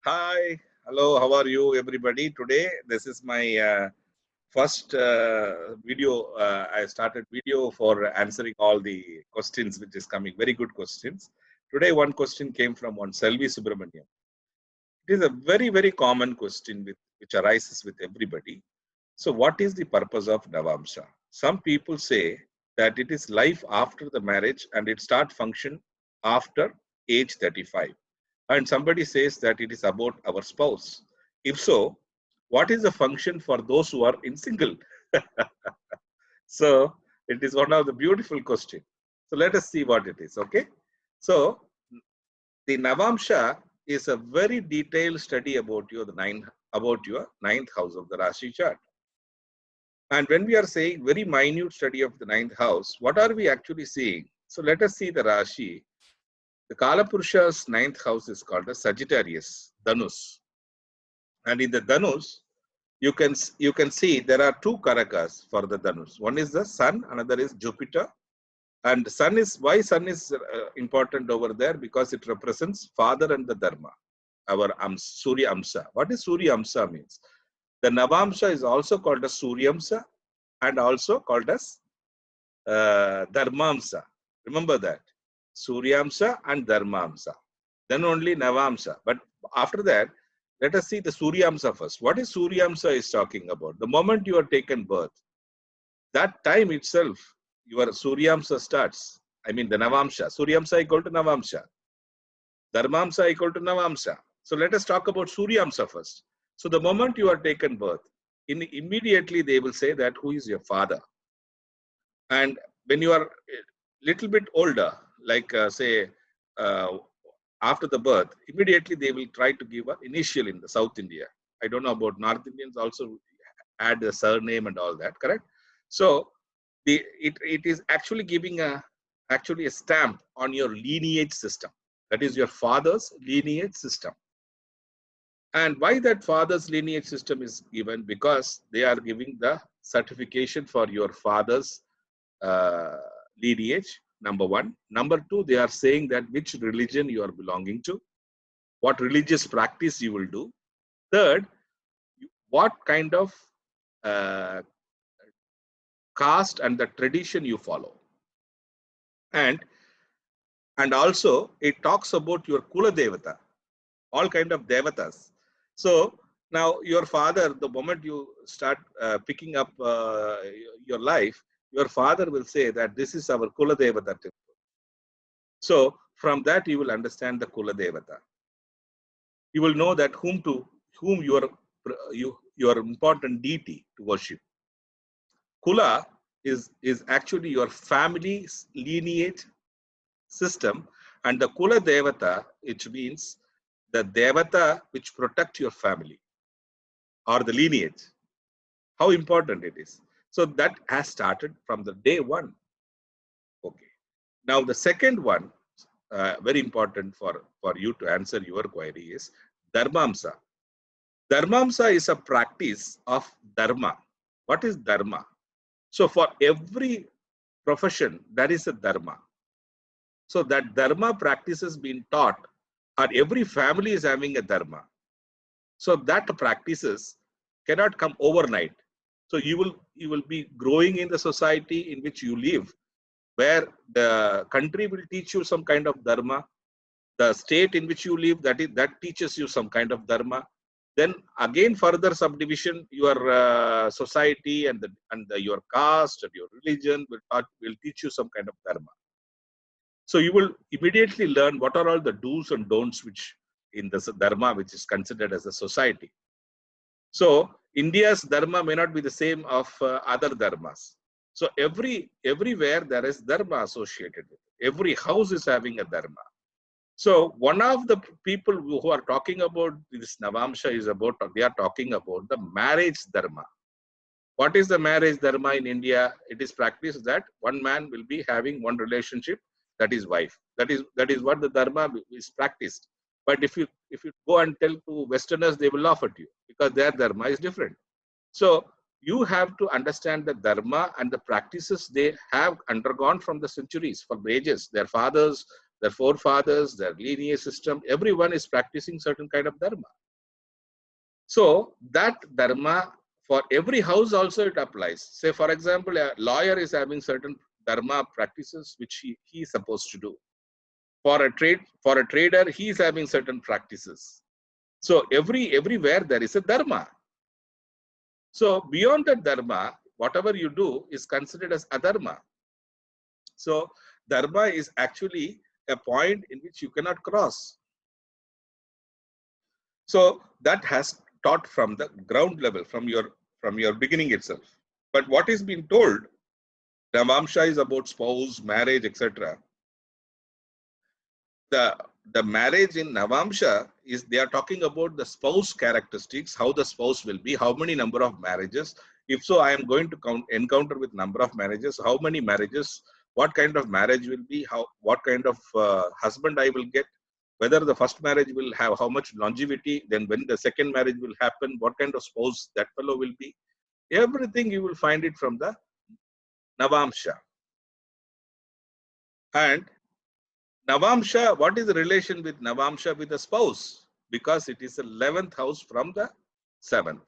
Hi, hello, how are you everybody? Today, this is my first video. I started video for answering all the questions which is coming, very good questions. Today, one question came from one Selvi Subramaniam. It is a very common question which arises with everybody. So, what is the purpose of Navamsa? Some people say that it is life after the marriage and it start function after age 35. And somebody says that it is about our spouse. If so, what is the function for those who are in single? So it is one of the beautiful questions. So let us see what it is. Okay. So the Navamsa is a very detailed study about your ninth house of the Rashi chart. And when we are saying very minute study of the ninth house, what are we actually seeing? So let us see the Rashi. The Kalapurusha's ninth house is called as Sagittarius, Dhanus. And in the Dhanus, you can see there are two Karakas for the Dhanus. One is the Sun, another is Jupiter. And Sun is, why Sun is important over there? Because it represents father and the Dharma, our Surya Amsa. What is Surya Amsa means? The Navamsa is also called as Suryamsa and also called as Dharmamsa. Remember that. Suryamsa and Dharmamsa. Then only Navamsa. But after that, let us see the Suryamsa first. What is Suryamsa is talking about? The moment you are taken birth, that time itself, your Suryamsa starts. I mean the Navamsa. Suryamsa equal to Navamsa. Dharmamsa equal to Navamsa. So let us talk about Suryamsa first. So the moment you are taken birth, immediately they will say that who is your father? And when you are a little bit older, like say after the birth, immediately they will try to give an initial in the South India. I don't know about North Indians also add a surname and all that, correct? So it is actually giving a stamp on your lineage system. That is your father's lineage system. And why that father's lineage system is given? Because they are giving the certification for your father's lineage, number one. Number two, they are saying that which religion you are belonging to, what religious practice you will do. Third, what kind of caste and the tradition you follow. And also it talks about your Kula Devata, all kind of Devatas. So now your father, the moment you start picking up your life, your father will say that this is our Kula Devata temple. So from that you will understand the Kula Devata. You will know that whom your important deity to worship. Kula is actually your family's lineage system, and the Kula Devata, which means the Devata which protect your family or the lineage. How important it is. So that has started from the day one. Okay. Now the second one, very important for you to answer your query is Dharmamsa. Dharmamsa is a practice of Dharma. What is Dharma? So for every profession, there is a Dharma. So that Dharma practice is being taught, or every family is having a Dharma. So that practices cannot come overnight. So you will be growing in the society in which you live, where the country will teach you some kind of Dharma. The state in which you live, that teaches you some kind of Dharma. Then again further subdivision, your society and your caste and your religion will teach you some kind of Dharma. So you will immediately learn what are all the do's and don'ts which in the Dharma which is considered as a society. So India's Dharma may not be the same of other Dharmas. So everywhere there is Dharma associated with it. Every house is having a Dharma. So one of the people who are talking about this Navamsa is they are talking about the marriage Dharma. What is the marriage Dharma in India? It is practiced that one man will be having one relationship, that is wife. That is what the Dharma is practiced. But if you go and tell to Westerners, they will laugh at you because their Dharma is different. So you have to understand the Dharma and the practices they have undergone from the centuries, from ages. Their fathers their forefathers, their lineage system, everyone is practicing certain kind of dharma. So that dharma for every house also it applies. Say for example, a lawyer is having certain dharma practices which he is supposed to do. For a trader, he is having certain practices. So everywhere there is a dharma. So beyond that dharma, whatever you do is considered as adharma. So dharma is actually a point in which you cannot cross. So that has taught from the ground level, from your beginning itself. But what is being told, Navamsa is about spouse, marriage, etc. The marriage in Navamsa is they are talking about the spouse characteristics, how the spouse will be, how many number of marriages. If so, I am going to encounter with number of marriages, how many marriages, what kind of marriage will be, what kind of husband I will get, whether the first marriage will have how much longevity, then when the second marriage will happen, what kind of spouse that fellow will be. Everything you will find it from the Navamsa. And Navamsa, what is the relation with Navamsa with the spouse? Because it is the 11th house from the 7th.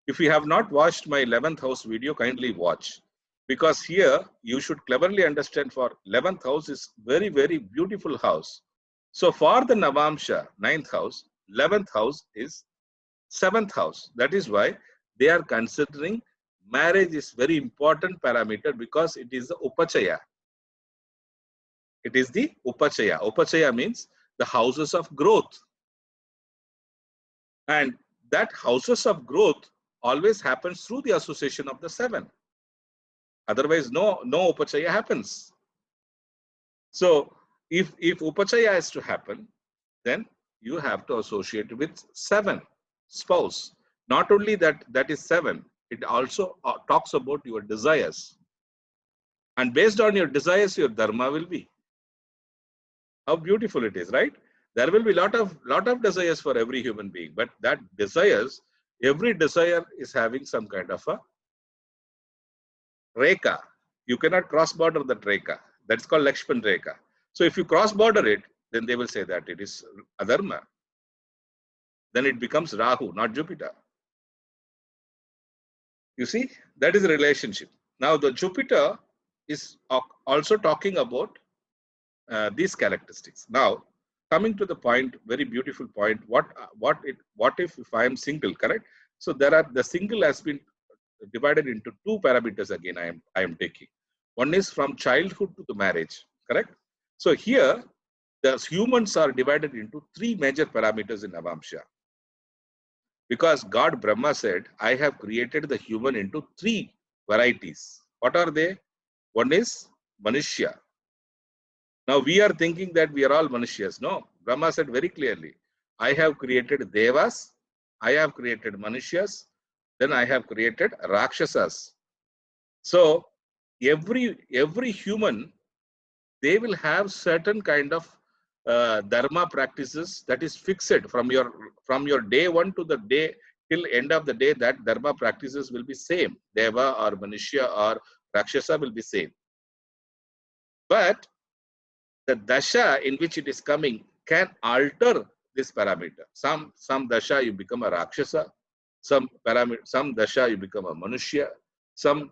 If you have not watched my 11th house video, kindly watch. Because here you should cleverly understand for 11th house is very, very beautiful house. So for the Navamsa, 9th house, 11th house is 7th house. That is why they are considering marriage is very important parameter because it is the Upachaya. It is the Upachaya. Upachaya means the houses of growth. And that houses of growth always happens through the association of the 7. Otherwise, no Upachaya happens. So if Upachaya is to happen, then you have to associate with 7 spouse. Not only that is 7, it also talks about your desires. And based on your desires, your dharma will be. How beautiful it is, right? There will be lot of desires for every human being, but that desires, every desire is having some kind of a reka. You cannot cross border that reka. That's called Lakshman reka. So if you cross border it, then they will say that it is adharma. Then it becomes Rahu, not Jupiter. You see, that is a relationship. Now the Jupiter is also talking about these characteristics. Now, coming to the point, very beautiful point. What if I am single? Correct. So the single has been divided into 2 parameters. Again, I am taking. One is from childhood to the marriage. Correct. So here, the humans are divided into 3 major parameters in Navamsa. Because God Brahma said, I have created the human into 3 varieties. What are they? One is Manushya. Now we are thinking that we are all Manushyas. No, Brahma said very clearly, I have created Devas, I have created Manushyas, then I have created Rakshasas. So every human, they will have certain kind of dharma practices that is fixed from your day 1 to the day till end of the day. That dharma practices will be same. Deva or Manushya or Rakshasa will be same. But the dasha in which it is coming can alter this parameter. Some dasha you become a Rakshasa, some dasha you become a Manushya, some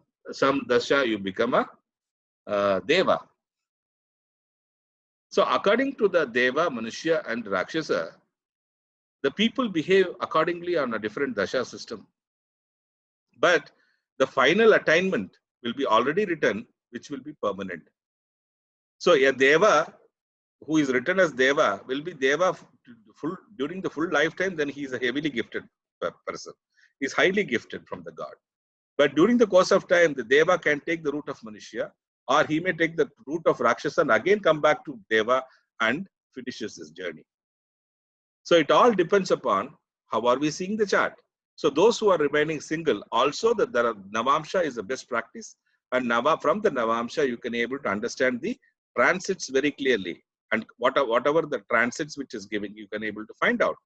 dasha you become a Deva. So according to the Deva, Manushya and Rakshasa, the people behave accordingly on a different dasha system. But the final attainment will be already written, which will be permanent. So a Deva who is written as Deva will be Deva during the full lifetime, then he is a heavily gifted person. He is highly gifted from the God. But during the course of time, the Deva can take the route of Manushya, or he may take the route of Rakshasa and again come back to Deva and finishes his journey. So it all depends upon how are we seeing the chart. So those who are remaining single, also the Navamsa is the best practice. And from the Navamsa, you can able to understand the transits very clearly. And whatever the transits which is giving, you can able to find out.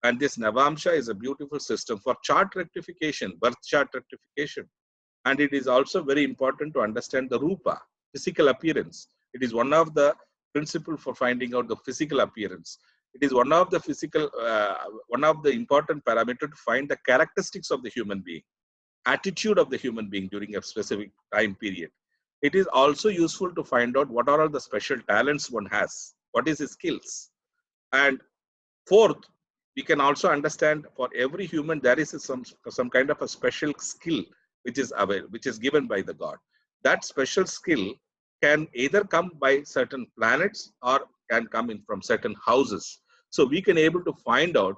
And this Navamsa is a beautiful system for chart rectification, birth chart rectification. And it is also very important to understand the Rupa, physical appearance. It is one of the principle for finding out the physical appearance. It is one of the one of the important parameter to find the characteristics of the human being, attitude of the human being during a specific time period. It is also useful to find out what are all the special talents one has, what is his skills. And fourth, we can also understand for every human there is some kind of a special skill which is which is given by the God. That special skill can either come by certain planets or can come in from certain houses. So we can able to find out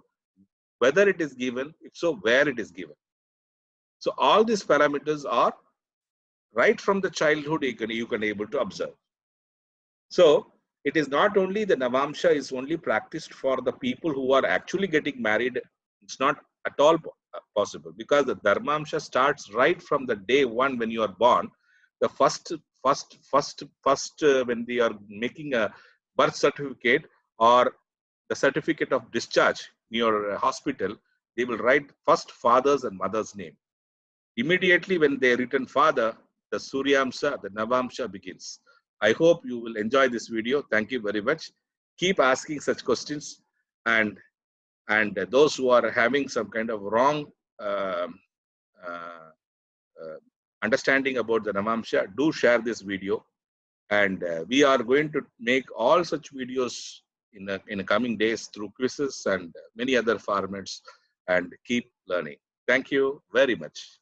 whether it is given, if so, where it is given. So all these parameters are right from the childhood you can able to observe. So it is not only the Navamsa is only practiced for the people who are actually getting married. It's not at all possible, because the Dharmamsha starts right from the day one when you are born. The first when they are making a birth certificate or the certificate of discharge in your hospital, they will write first father's and mother's name. Immediately when they written father, the Suryamsha, the Navamsha begins. I hope you will enjoy this video. Thank you very much. Keep asking such questions, and those who are having some kind of wrong uh, understanding about the Navamsha, do share this video. And we are going to make all such videos in the coming days through quizzes and many other formats, and keep learning. Thank you very much.